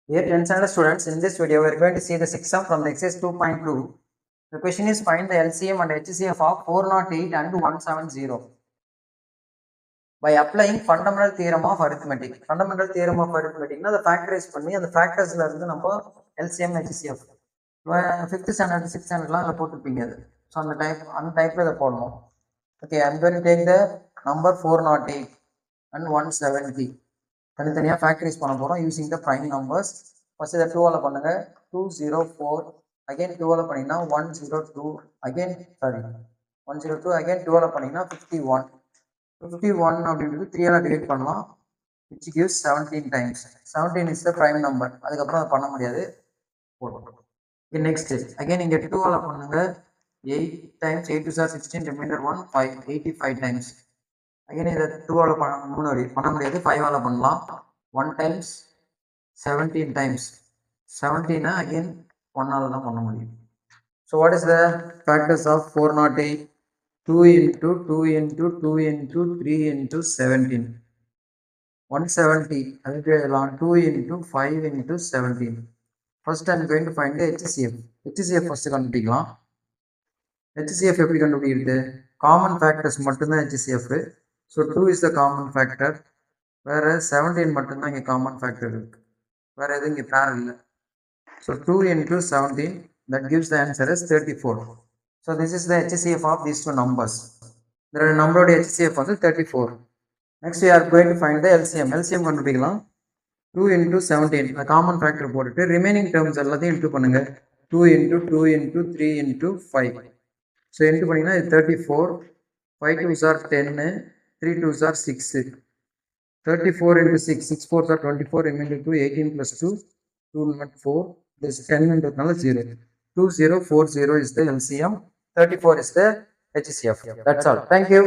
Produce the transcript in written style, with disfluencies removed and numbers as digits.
Dear 10th standard students, in this video we are going to see the sixth sum from the exercise 2.2. The question is find the LCM and HCF of 408 and 170 by applying fundamental theorem of arithmetic. Fundamental theorem of arithmetic na the factorize பண்ணி அந்த factors ல இருந்து நம்ம LCM HCF 5th standard 6th standard ல போட்டுப்பீங்க அது. So அந்த டைப்ல இத போடணும். Okay, I am going to take the number 408 and 170. தனித்தனியாக ஃபேக்டரிஸ் பண்ண போகிறோம் using the prime numbers. First இதை 2ஆல் பண்ணுங்க. 204 அகைன் 2ஆல் பண்ணிங்கன்னா 102 அகைன் 102 அகைன் 2ஆல் பண்ணிங்கன்னா 51 அப்படின்றது 3ஆல் டிவைட் பண்ணலாம், which gives 17 times. 17 is the prime number. அதுக்கப்புறம் அதை பண்ண முடியாது. நெக்ஸ்ட் அகைன் இங்கே 2ஆல் பண்ணுங்க. 8 times 8 2 16 ரிமைண்டர் 1 5 85 times. again இதை 2ஆல் பண்ண முடியாது, 5ஆல் பண்ணலாம். 1 times 17 times 17 again 1ஆல் தான் பண்ண முடியும். So what is the factors of 408? 2 into 2 into 2 into 3 into 17 170. அதுக்கு எழுதலாம் 2 into 5 into 17. First I am going to find the HCF. HCF first கண்டுபிடிக்கலாம். HCF எப்படி கண்டுபிடிக்கிறது? காமன் ஃபேக்டர்ஸ் மட்டும்தான் HCF. So 2 is the common factor, whereas 17 மட்டும்தான் இங்கே common factor இருக்கு, வேற எதுவும் இங்கே பேர் இல்லை. So 2 into 17, that gives the answer as 34. So this is the HCF of these two numbers. The number of HCF வந்து 34. Next we are going to find the LCM. LCM கண்டுபிடிக்கலாம். 2 into 17 the common factor போட்டுட்டு remaining terms எல்லாத்தையும் into பண்ணுங்க. 2 into 2 into 3 into 5. So into பண்ணிங்கன்னா இது 34. 5 2s are 10, 3 2s are 6. 34 into 6, 6 4s are 24, remainder 2, 18 plus 2, 2 not 4, this 10 into 0. 2040 is the LCM, 34 is the HCF. That's all. Thank you.